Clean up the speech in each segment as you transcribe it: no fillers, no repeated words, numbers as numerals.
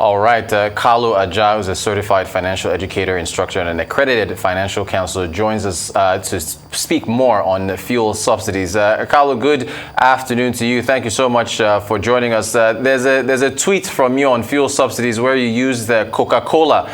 All right, Kalu Aja, who's a certified financial educator, instructor, and an accredited financial counselor, joins us to speak more on fuel subsidies. Kalu, good afternoon to you. Thank you so much for joining us. There's a tweet from you on fuel subsidies where you use the Coca-Cola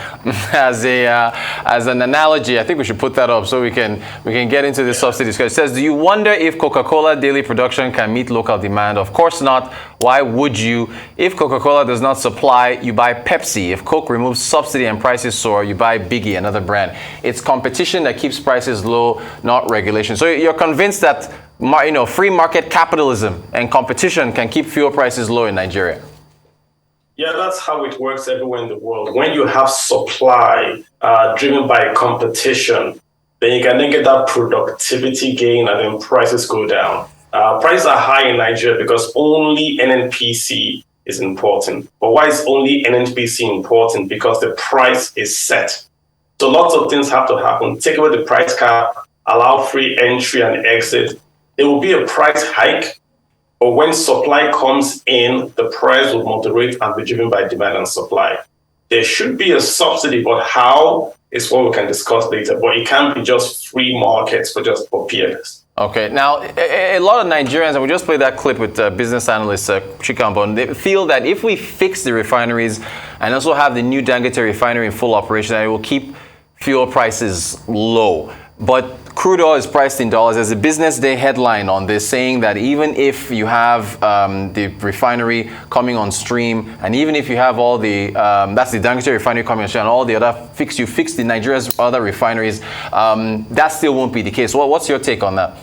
as an analogy. I think we should put that up so we can get into the subsidies. It says, "Do you wonder if Coca-Cola daily production can meet local demand? Of course not. Why would you? If Coca-Cola does not supply, you buy Pepsi. If Coke removes subsidy and prices soar, you buy Biggie, another brand. It's competition that keeps prices low, not regulation." So you're convinced that free market capitalism and competition can keep fuel prices low in Nigeria? Yeah, that's how it works everywhere in the world. When you have supply driven by competition, then you can then get that productivity gain and then prices go down. Prices are high in Nigeria because only NNPC is important. But why is only NNPC important? Because the price is set. So lots of things have to happen. Take away the price cap, allow free entry and exit. There will be a price hike, but when supply comes in, the price will moderate and be driven by demand and supply. There should be a subsidy, but how is what we can discuss later. But it can't be just free markets for PMS. Okay, now a lot of Nigerians, and we just played that clip with business analyst Chikambo, they feel that if we fix the refineries and also have the new Dangote Refinery in full operation, that it will keep fuel prices low. But crude oil is priced in dollars. There's a Business Day headline on this saying that even if you have the refinery coming on stream, and even if you have all the, that's the Dangote Refinery coming on stream, and all the other you fix the Nigeria's other refineries, that still won't be the case. What's your take on that?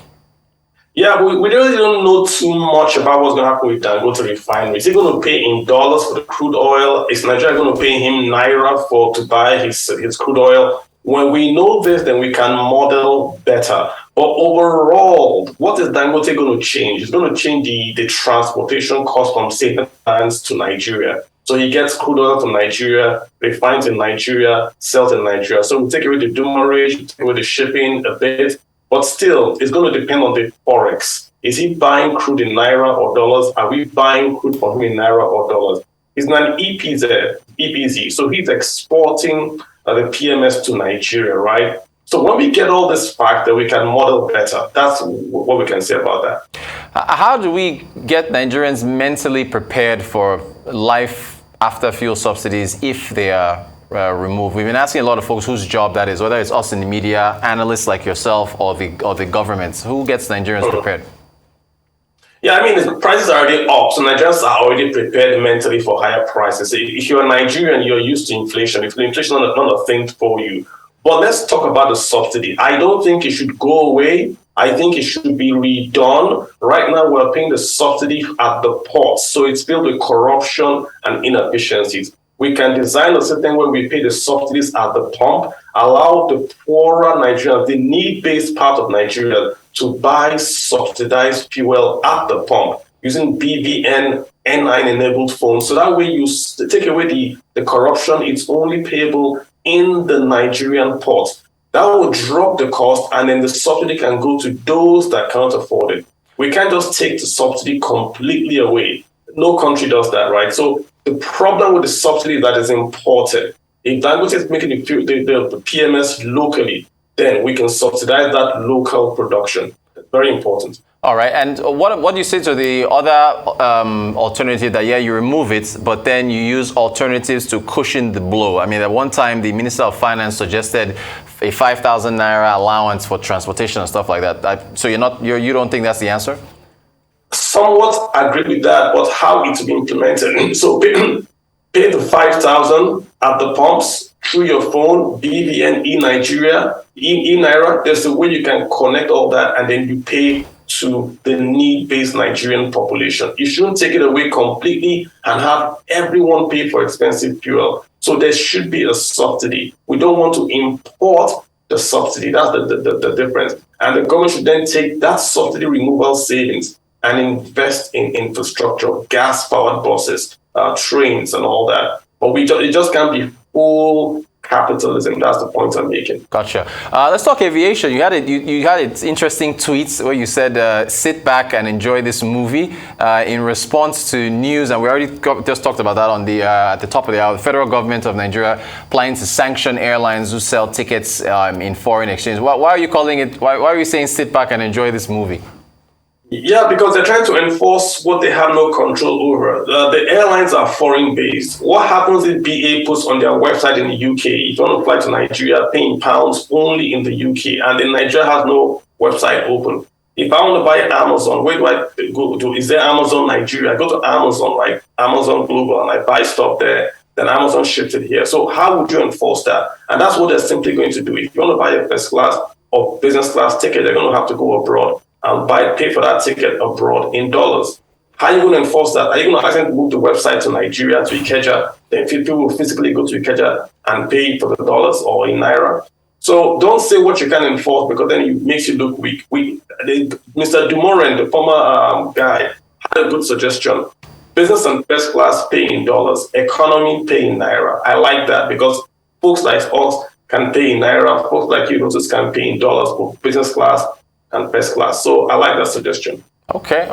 Yeah, we really don't know too much about what's going to happen with Dangote Refinery. Is he going to pay in dollars for the crude oil? Is Nigeria going to pay him naira to buy his crude oil? When we know this, then we can model better. But overall, what is Dangote going to change? It's going to change the transportation cost from certain lands to Nigeria. So he gets crude oil from Nigeria, refines in Nigeria, sells in Nigeria. So we take away the demurrage, take away the shipping a bit. But still, it's going to depend on the forex. Is he buying crude in naira or dollars? Are we buying crude from him in naira or dollars? He's not an EPZ, so he's exporting the PMS to Nigeria, right? So when we get all this fact that we can model better, that's what we can say about that. How do we get Nigerians mentally prepared for life after fuel subsidies if they are removed? We've been asking a lot of folks whose job that is, whether it's us in the media, analysts like yourself, or the governments. Who gets Nigerians prepared? Yeah, I mean, the prices are already up, so Nigerians are already prepared mentally for higher prices. If you're a Nigerian, you're used to inflation. If inflation is not a thing for you. But let's talk about the subsidy. I don't think it should go away. I think it should be redone. Right now, we're paying the subsidy at the ports, so it's filled with corruption and inefficiencies. We can design a system where we pay the subsidies at the pump, allow the poorer Nigerians, the need-based part of Nigeria, to buy subsidized fuel at the pump using BVN, NIN-enabled phones. So that way you take away the corruption, it's only payable in the Nigerian ports. That will drop the cost, and then the subsidy can go to those that cannot afford it. We can't just take the subsidy completely away. No country does that, right? So the problem with the subsidy that is imported, if Dangote is making the PMS locally, then we can subsidize that local production. Very important. All right. And what do you say to the other alternative that, you remove it, but then you use alternatives to cushion the blow? I mean, at one time, the Minister of Finance suggested a 5,000 naira allowance for transportation and stuff like that. So you don't think that's the answer? Somewhat agree with that, but how it will be implemented. So pay the 5,000 at the pumps through your phone, BVN, e-Nigeria, e-Naira. There's a way you can connect all that, and then you pay to the need-based Nigerian population. You shouldn't take it away completely and have everyone pay for expensive fuel. So there should be a subsidy. We don't want to import the subsidy. That's the difference. And the government should then take that subsidy removal savings and invest in infrastructure, gas-powered buses, trains, and all that. But it just can't be full capitalism. That's the point I'm making. Gotcha. Let's talk aviation. You had interesting tweets where you said, sit back and enjoy this movie in response to news. And we already just talked about that on the at the top of the hour. The federal government of Nigeria planning to sanction airlines who sell tickets in foreign exchange. Why are you calling it? Why are you saying sit back and enjoy this movie? Yeah, because they're trying to enforce what they have no control over. The airlines are foreign based. What happens if BA puts on their website in the UK, if you want to fly to Nigeria, paying pounds only in the UK, and then Nigeria has no website open? If I want to buy Amazon, where do I go to? Is there Amazon Nigeria? I go to Amazon, like Amazon Global, and I buy stuff there. Then Amazon ships it here. So how would you enforce that? And that's what they're simply going to do. If you want to buy a first class or business class ticket, they're going to have to go abroad and pay for that ticket abroad in dollars. How are you going to enforce that? Are you going to ask them to move the website to Nigeria, to Ikeja? Then people will physically go to Ikeja and pay for the dollars or in Naira? So don't say what you can enforce, because then it makes you look weak. Mr. Dumoulin, the former guy, had a good suggestion. Business and first class pay in dollars, economy pay in Naira. I like that, because folks like us can pay in Naira, folks like you can pay in dollars for business class and first class. So I like that suggestion. Okay.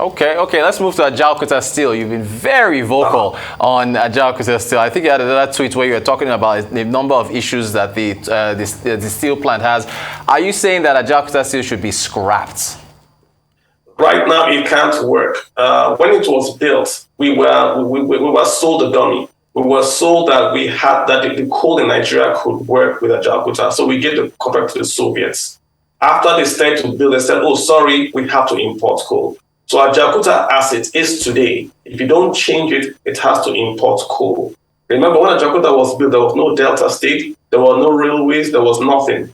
Let's move to Ajaokuta Steel. You've been very vocal on Ajaokuta Steel. I think you had another tweet where you were talking about the number of issues that the steel plant has. Are you saying that Ajaokuta Steel should be scrapped? Right now, it can't work. When it was built, we were sold a dummy. We were sold that the coal in Nigeria could work with Ajaokuta. So we gave the contract to the Soviets. After they started to build, they said, oh, sorry, we have to import coal. So Ajakuta, as it is today, if you don't change it, it has to import coal. Remember, when Ajakuta was built, there was no Delta State, there were no railways, there was nothing.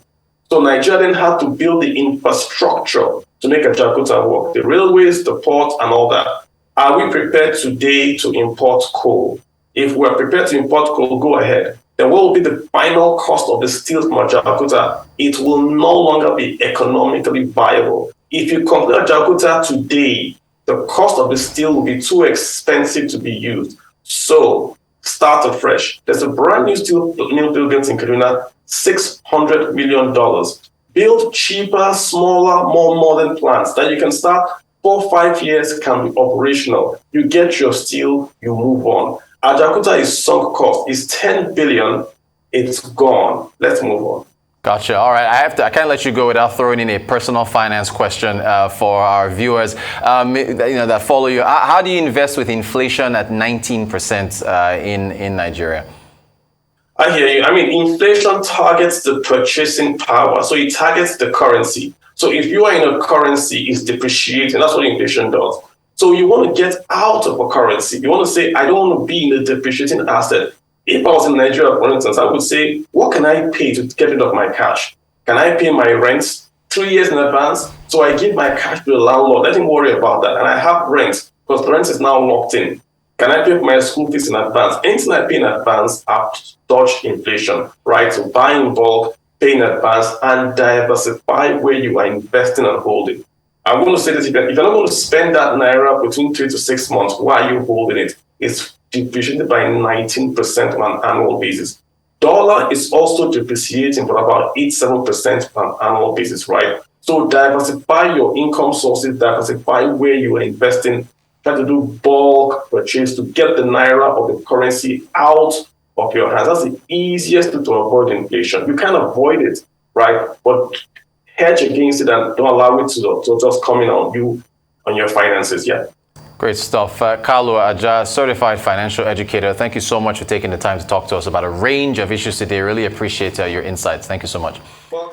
So Nigeria then had to build the infrastructure to make Ajakuta work, the railways, the port, and all that. Are we prepared today to import coal? If we're prepared to import coal, go ahead. Then what will be the final cost of the steel from Ajakuta? It will no longer be economically viable. If you compare Ajakuta today, the cost of the steel will be too expensive to be used. So start afresh. There's a brand new steel mill buildings in Kaduna, $600 million. Build cheaper, smaller, more modern plants that you can start 4 or 5 years, can be operational. You get your steel, you move on. Ajakuta is sunk cost. It's 10 billion. It's gone. Let's move on. Gotcha. All right. I can't let you go without throwing in a personal finance question for our viewers that follow you. How do you invest with inflation at 19% in Nigeria? I hear you. I mean, inflation targets the purchasing power. So it targets the currency. So if you are in a currency, it's depreciating. That's what inflation does. So you want to get out of a currency. You want to say, I don't want to be in a depreciating asset. If I was in Nigeria, for instance, I would say, what can I pay to get rid of my cash? Can I pay my rent 3 years in advance? So I give my cash to the landlord. Let him worry about that. And I have rent, because the rent is now locked in. Can I pay for my school fees in advance? Anything I pay in advance, I dodge inflation, right? So buy in bulk, pay in advance, and diversify where you are investing and holding. I'm going to say this, if you're not going to spend that Naira between 3 to 6 months, why are you holding it? It's depreciated by 19% on an annual basis. Dollar is also depreciating by about 8-7% on an annual basis, right? So diversify your income sources, diversify where you are investing, try to do bulk purchase to get the Naira or the currency out of your hands. That's the easiest way to avoid inflation. You can avoid it, right? But hedge against it and don't allow it to just come in on you, on your finances. Yeah. Great stuff. Kalu Aja, certified financial educator. Thank you so much for taking the time to talk to us about a range of issues today. Really appreciate your insights. Thank you so much. Well,